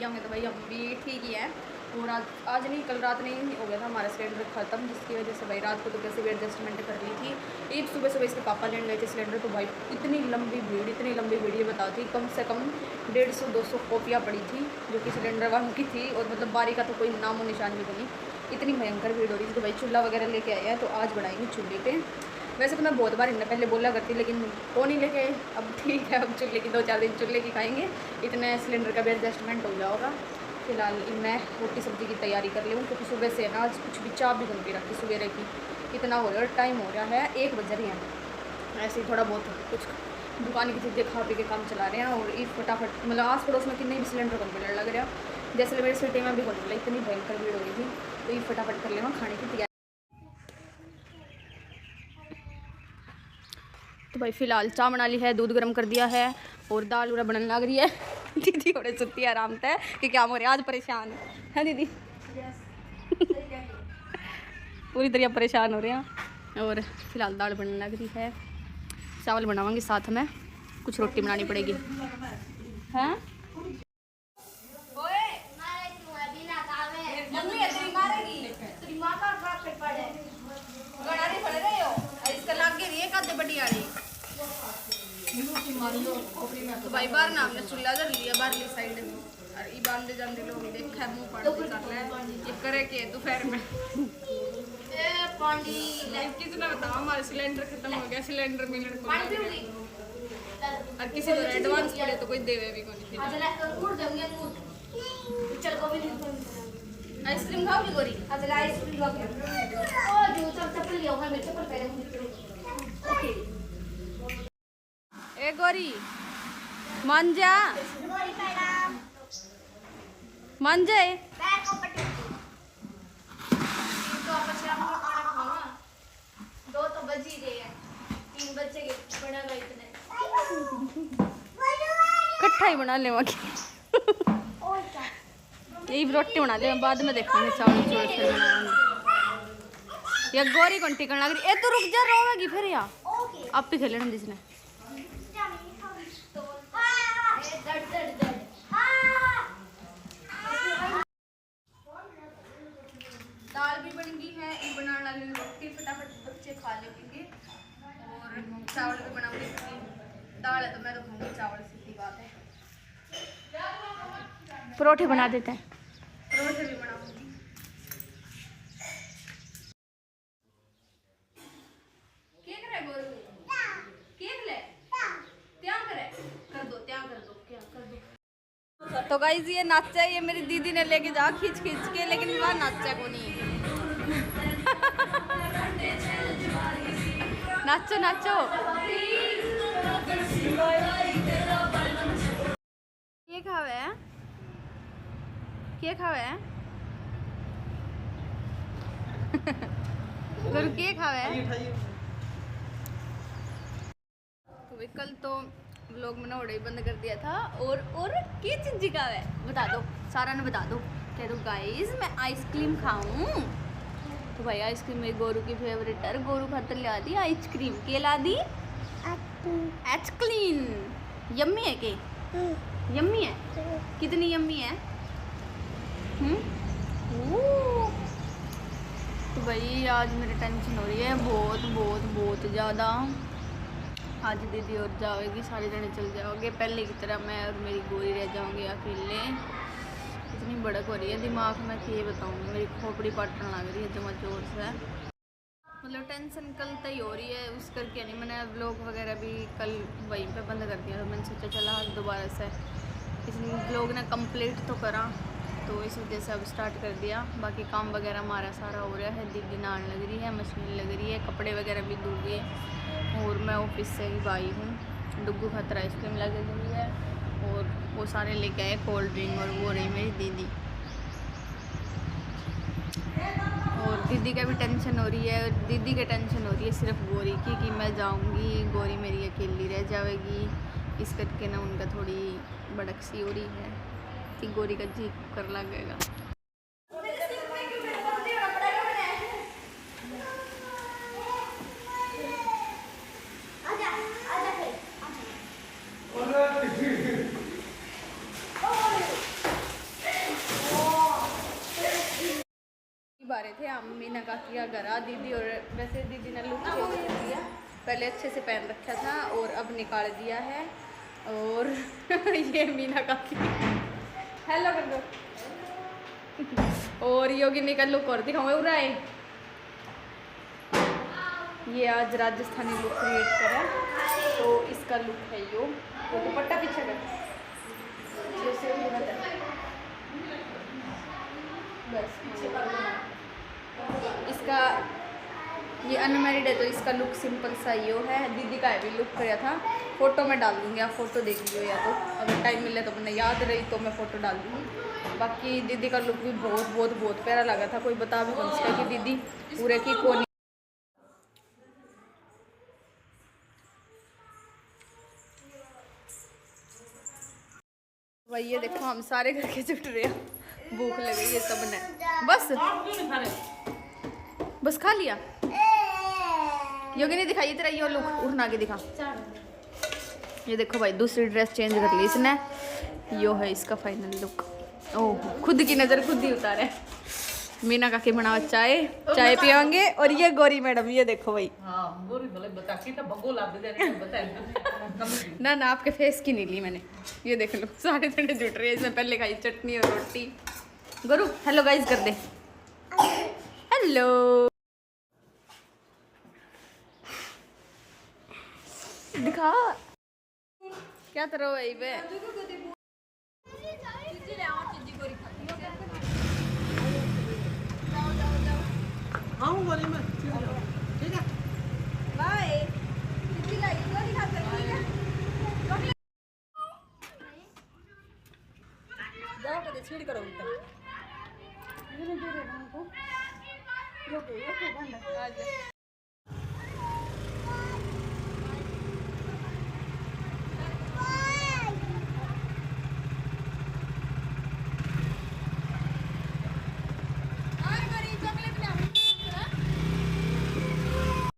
भैया होंगे तो भाई हम भी ठीक ही हैं। और आज नहीं, कल रात नहीं हो गया था हमारा सिलेंडर ख़त्म, जिसकी वजह से भाई रात को तो कैसे भी एडजस्टमेंट कर ली थी। एक सुबह इसके पापा लेने गए थे सिलेंडर, तो भाई इतनी लंबी भीड़ ये बताओ थी, कम से कम 150-200 कॉपियाँ पड़ी थी जो कि सिलेंडर वालों की थी। और मतलब बारी का तो कोई नामो निशान भी नहीं, इतनी भयंकर भीड़ हो रही थी। तो भाई चूल्हा वगैरह लेके आया है, तो आज बनाएंगे चूल्हे पे। वैसे तो मैं बहुत बार इन्हें पहले बोला करती, लेकिन वो नहीं लेके आए। अब ठीक है, अब चूल्हे की 2-4 दिन चूल्हे की खाएंगे, इतने सिलेंडर का भी एडजस्टमेंट हो जाएगा। फिलहाल मैं रोटी सब्ज़ी की तैयारी कर लूँ, क्योंकि सुबह से ना आज कुछ भी चाप भी बन के रखी सवेरे की। इतना हो रहा है और टाइम हो रहा है 1 बज रही है। ऐसे ही थोड़ा बहुत कुछ दुकान की चीज़ें खा पी के काम चला रहे हैं। और ये फटाफट मतलब आस पड़ोस में कितने भी सिलेंडर को मिलने लग रहा, जैसे मेरे सिटी में भी होने लगा, इतनी भयंकर भीड़ हो रही थी। तो ये फटाफट कर लेना खाने की तैयारी। तो भाई फ़िलहाल चाय बना ली है, दूध गर्म कर दिया है और दाल उड़ा बनने लग रही है। दीदी थोड़े सुती आराम से कि क्या हो रहा है, आज परेशान है दीदी। पूरी तरह परेशान हो रहे हैं। और फिलहाल दाल बनने लग रही है, चावल बनावांगे साथ में, कुछ रोटी बनानी पड़ेगी। हैं तो भाई बाहर ना हमने चूल्हा जल लिया बाहरली साइड, और ई बांधे जाते लोग देखा मुंह पानी कर रहे हैं, ये करे के दोपहर में पानी कितना बताओ। हमारे सिलेंडर खत्म हो गया, सिलेंडर मिलने को और किसी को एडवांस पड़े तो कोई देवे भी कोई। आइसक्रीम खाओगी गोरी? आइसक्रीम ए गोरी मान जा, मान जाए। दो तो बज ही रहे हैं, 3 बच्चे के बना गए इतने इकट्ठा ही बना ले। यही रोटी बना ले, बाद में देखेंगे चावल चोल फिर बनाएंगे। या गोरी कौन टिकन लग रही, ए तो रुक जा, रोवेगी फिर या आप भी खेलना जिसने। दाल भी बन गई है, बनाने वाली रोटी फटाफट बच्चे खा लेंगे। और चावल भी बनाऊंगी, दाल है तो मैं तो खाऊंगी चावल, सीधी बात है। परोठे बना देते हैं, परोठे भी बनाऊंगी। केक रे गोरू, केक ले त्याग करे, कर दो त्याग कर दो, क्या कर दो। तो गाइस ये नाचा, ये मेरी दीदी ने लेके जा खींच के, लेकिन वह नाचा को नहीं। नाचो नाचो। के खावे है, के खावे है के खावे है। तो कल तो व्लॉग में नोड़े बंद कर दिया था। और क्या चीज़ का है बता दो, सारा ने बता दो, कह दो गाइस मैं आइसक्रीम खाऊं। तो भाई आइसक्रीम मेरी गोरू की फेवरेट है, गोरू खातर ला दी आइसक्रीम। के ला दी? आइसक्रीम। यम्मी है के? यम्मी है? कितनी यम्मी है? तो भाई आज मेरी टेंशन हो रही है बहुत ज़्यादा। आज दीदी और जाओगी, सारे जने चल जाओगे, पहले की तरह मैं और मेरी गोरी रह जाऊंगे अकेले। इतनी भड़क हो रही है दिमाग में कि ये बताऊँगी, मेरी खोपड़ी पाटने लग रही है जमा जोर से। मतलब टेंशन कल तय हो रही है, उस करके नहीं मैंने व्लॉग वगैरह भी कल वहीं पे बंद कर दिया। तो मैंने सोचा चला आज दोबारा से इस व्लॉग ने कंप्लीट तो करा, तो इस वजह से अब स्टार्ट कर दिया। बाकी काम वगैरह हमारा सारा हो रहा है, दीदी नान लग रही है, मशीन लग रही है, कपड़े वगैरह भी धुल गए। और मैं ऑफिस से ही आई हूँ, डुग्गू खातर आइसक्रीम लगी हुई है और वो सारे लेके आए कोल्ड ड्रिंक, और वो रही मेरी दीदी। और दीदी का भी टेंशन हो रही है, और दीदी की टेंशन हो रही है सिर्फ गोरी की कि मैं जाऊँगी, गोरी मेरी अकेली रह जाएगी। इस करके ना उनका थोड़ी भड़क सी हो रही है कि गोरी का जी कर लगेगा। बैठे हम मीना काकी का घर। दीदी और वैसे दीदी ने लुक चेंज कर दिया, पहले अच्छे से पहन रखा था और अब निकाल दिया है। और ये मीना काकी हेलो कर दो। और योगिनी का लुक और दिखाऊँ उरा है, ये आज राजस्थानी लुक क्रिएट करा, तो इसका लुक है यो। तो दुपट्टा पीछे कर बस पीछे इसका, ये अनमैरिड है तो इसका लुक सिंपल सा यो है। दीदी का भी लुक कराया था, फ़ोटो में डाल दूँगी, आप फ़ोटो देख लियो, या तो अगर टाइम मिले तो मैंने याद रही तो मैं फ़ोटो डाल दूँगी। बाकी दीदी का लुक भी बहुत बहुत बहुत प्यारा लगा था, कोई बता भी नहीं सकता कि दीदी पूरे की कोनी। भाई ये देखो हम सारे करके जुट रहे हैं, भूख लग गई है सबने। बस खा लिया। योगी ने दिखाई तेरा ये लुक, उठना के दिखा। ये देखो भाई दूसरी ड्रेस चेंज कर ली इसने, यो है इसका फाइनल लुक। ओह खुद की नज़र खुद ही उतारे। मीना काकी बनाओ चाय, चाय पियेंगे। और ये गौरी मैडम, ये देखो भाई। ना ना आपके फेस की नहीं ली मैंने, ये देख लो सारे जने जुट रहे हैं। इसमें पहले खाई चटनी और रोटी। गुरु हेलो गाइस कर दे, हेलो। दिखा क्या तरह भाई बे। छीड़ करो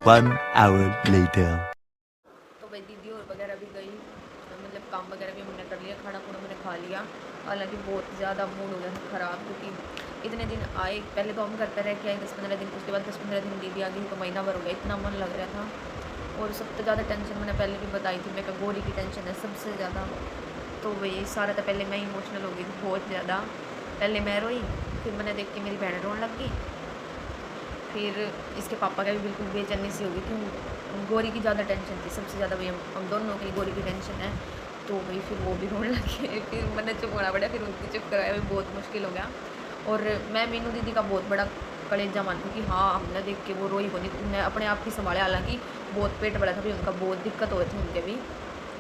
One hour later. तो भाई दीदी और वगैरह भी गई, मतलब काम वगैरह भी मैंने कर लिया, खाना खुना मैंने खा लिया। हालांकि बहुत ज़्यादा मूड हो गया था ख़राब, क्योंकि इतने दिन आए, पहले तो हम करते रहे क्या 10-15 दिन, उसके बाद 10-15 दिन दीदी आ गई तो महीना भर हो गया, इतना मन लग रहा था। और सबसे ज़्यादा टेंशन मैंने पहले भी बताई थी, मेरे को गोरी की टेंशन है सबसे ज़्यादा। तो वही सारा तो पहले मैं इमोशनल हो गई थी बहुत ज़्यादा। पहले मैं रोई, फिर मैंने देख के मेरी बहन रोने लग गई, फिर इसके पापा का भी बिल्कुल बेचैनी सी हो गई, क्यों गोरी की ज़्यादा टेंशन थी सबसे ज़्यादा। भाई हम दोनों की गोरी की टेंशन है, तो भाई फिर वो भी रोने लगे। फिर मैंने चुप होना पड़ा, फिर उनकी चुप करवाया, भी बहुत मुश्किल हो गया। और मैं मीनू दीदी का बहुत बड़ा कलेजा मानती हूँ कि हाँ हमने देख के वो रोई होनी, उन्हें अपने आप की संभाले। हालांकि बहुत पेट बड़ा था भी उनका, बहुत दिक्कत हो रही थी उनके भी,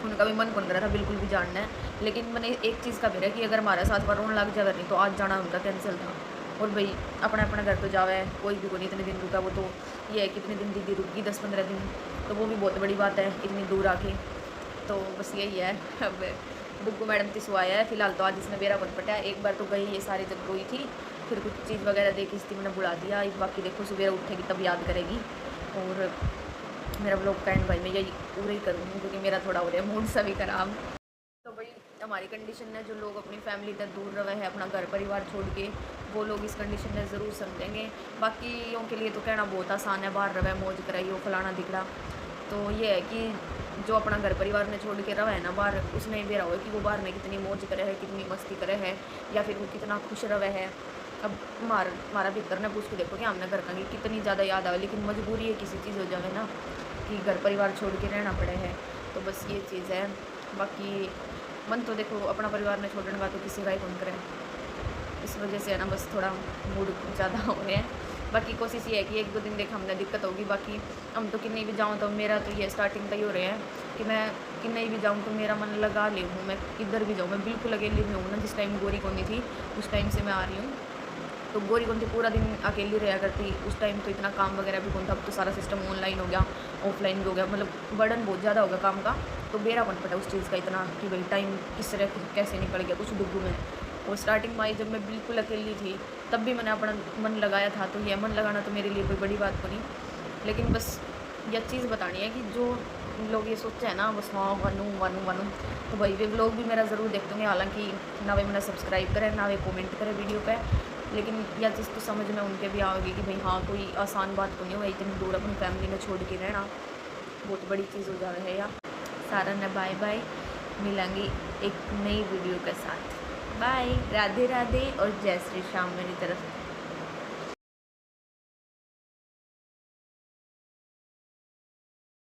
उनका भी मन बन रहा था बिल्कुल भी जानना है। लेकिन मैंने एक चीज़ का भी है कि अगर हमारे साथ पर रोने लग जाए नहीं तो आज जाना उनका कैंसिल था। और भाई अपना अपना घर तो जावे, कोई भी कोई इतने दिन रुका, वो तो ये है कि इतने दिन दीदी रुकी 10-15 दिन, तो वो भी बहुत बड़ी बात है इतनी दूर आके। तो बस यही है। अब बुग्गू मैडम तिसु आया है फिलहाल, तो आज इसने मेरा बन पटा है। एक बार तो गई ये सारी जब रोई थी, फिर कुछ चीज़ वगैरह देखी थी, मैंने बुला दिया। बाकी देखो सुबह उठेगी तब याद करेगी। और मेरा ब्लॉग का एंड भाई मैं यही पूरा ही करूँगी, क्योंकि मेरा थोड़ा हो रहा है मूड सा भी खराब। तो भाई हमारी कंडीशन है, जो लोग अपनी फैमिली तक दूर रहे हैं, अपना घर परिवार छोड़ के, वो लोग इस कंडीशन में ज़रूर समझेंगे। बाकियों के लिए तो कहना बहुत आसान है, बाहर रहे मौज कराइए फलाना दिखड़ा। तो ये है कि जो अपना घर परिवार ने छोड़ के रहा है ना बाहर, उसने भी रहा है कि वो बाहर में कितनी मौज करे है, कितनी मस्ती करे है, या फिर वो कितना खुश रहे है। अब हमारा भीतर ने पूछ के देखो कि हमने घर का कितनी ज़्यादा याद आवे, लेकिन मजबूरी है किसी चीज़ हो जाए ना कि घर परिवार छोड़ के रहना पड़े है। तो बस ये चीज़ है। बाकी मन तो देखो अपना परिवार ने छोड़ने का तो किसी का ही कौन करे, इस वजह से है ना बस थोड़ा मूड ज़्यादा हो रहे हैं। बाकी कोशिश ये है कि 1-2 दिन देखा हमने दिक्कत होगी। बाकी हम तो किन्हीं भी जाऊँ, तो मेरा तो ये स्टार्टिंग का ही हो रहे हैं कि मैं किन्हीं भी जाऊँ तो मेरा मन लगा ले हूँ, मैं किधर भी जाऊँ। मैं बिल्कुल अकेली में हूँ ना, जिस टाइम गोरी कौन थी उस टाइम से मैं आ रही हूँ। तो गोरी कौन थी पूरा दिन अकेली रहा करती, उस टाइम तो इतना काम वगैरह भी कौन था। अब तो सारा सिस्टम ऑनलाइन हो गया, ऑफलाइन भी हो गया, मतलब बर्डन बहुत ज़्यादा हो गया काम का। तो बेरा बन पड़ा उस चीज़ का इतना कि भाई टाइम किस तरह कैसे निकल गया कुछ डुब्बू में। और स्टार्टिंग में आई जब मैं बिल्कुल अकेली थी, तब भी मैंने अपना मन लगाया था। तो यह मन लगाना तो मेरे लिए कोई बड़ी बात बनी, लेकिन बस यह चीज़ बतानी है कि जो लोग ये सोचते हैं ना बस हाँ वानू, तो भाई वे लोग भी मेरा ज़रूर देखते होंगे। हालांकि ना वे मैंने सब्सक्राइब करें, ना वे कमेंट करें वीडियो पे, लेकिन यह चीज़ तो समझ में उनके भी आओगी कि भाई हाँ कोई आसान बात तो नहीं हुआ इतनी दूर अपनी फैमिली में छोड़ के रहना, बहुत बड़ी चीज़ हो जावे है। या सारा ने बाय बाय, मिलेंगे एक नई वीडियो के साथ। बाय, राधे राधे और जय श्री श्याम मेरी तरफ से।